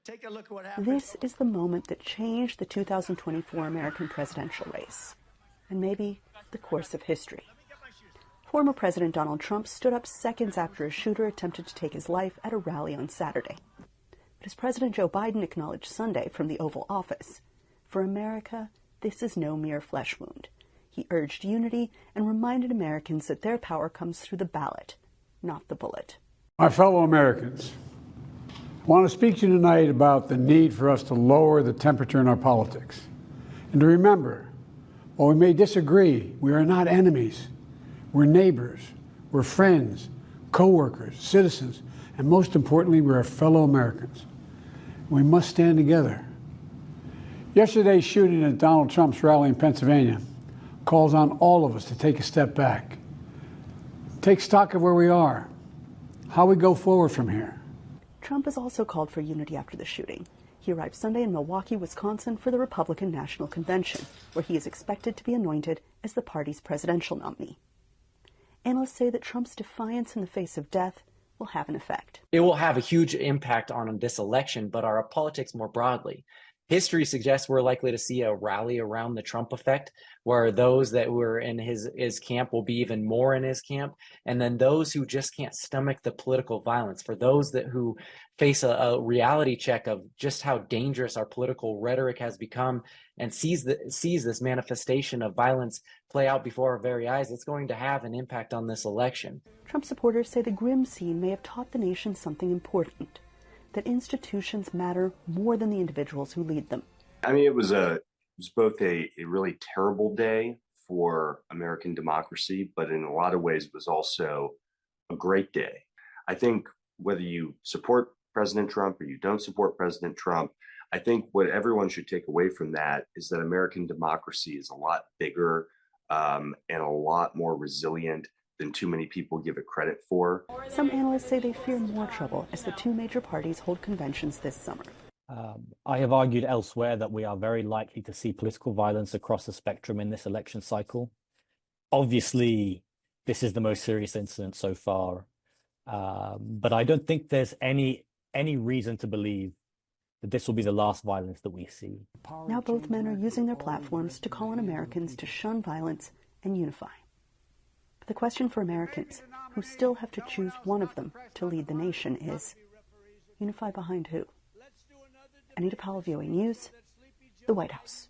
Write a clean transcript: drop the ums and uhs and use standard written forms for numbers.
Take a look at what happened. This is the moment that changed the 2024 American presidential race, and maybe the course of history. Former President Donald Trump stood up seconds after a shooter attempted to take his life at a rally on Saturday. But as President Joe Biden acknowledged Sunday from the Oval Office, for America, this is no mere flesh wound. He urged unity and reminded Americans that their power comes through the ballot, not the bullet. My fellow Americans, I want to speak to you tonight about the need for us to lower the temperature in our politics. And to remember, while we may disagree, we are not enemies. We're neighbors, we're friends, co-workers, citizens, and most importantly, we're fellow Americans. We must stand together. Yesterday's shooting at Donald Trump's rally in Pennsylvania calls on all of us to take a step back, take stock of where we are, how we go forward from here. Trump has also called for unity after the shooting. He arrived Sunday in Milwaukee, Wisconsin for the Republican National Convention, where he is expected to be anointed as the party's presidential nominee. Analysts say that Trump's defiance in the face of death will have an effect. It will have a huge impact on this election, but our politics more broadly. History suggests we're likely to see a rally around the Trump effect, where those that were in his camp will be even more in his camp. And then those who just can't stomach the political violence, for those who face a reality check of just how dangerous our political rhetoric has become and sees this manifestation of violence play out before our very eyes, it's going to have an impact on this election. Trump supporters say the grim scene may have taught the nation something important, that institutions matter more than the individuals who lead them. I mean, it was both a really terrible day for American democracy, but in a lot of ways it was also a great day. I think whether you support President Trump or you don't support President Trump, I think what everyone should take away from that is that American democracy is a lot bigger and a lot more resilient than too many people give it credit for. Some analysts say they fear more trouble as the two major parties hold conventions this summer. I have argued elsewhere that we are very likely to see political violence across the spectrum in this election cycle. Obviously, this is the most serious incident so far, but I don't think there's any reason to believe that this will be the last violence that we see. Now both men are using their platforms to call on Americans to shun violence and unify. But the question for Americans, who still have to choose one of them to lead the nation, is unify behind who? Anita Powell, VOA News, the White House.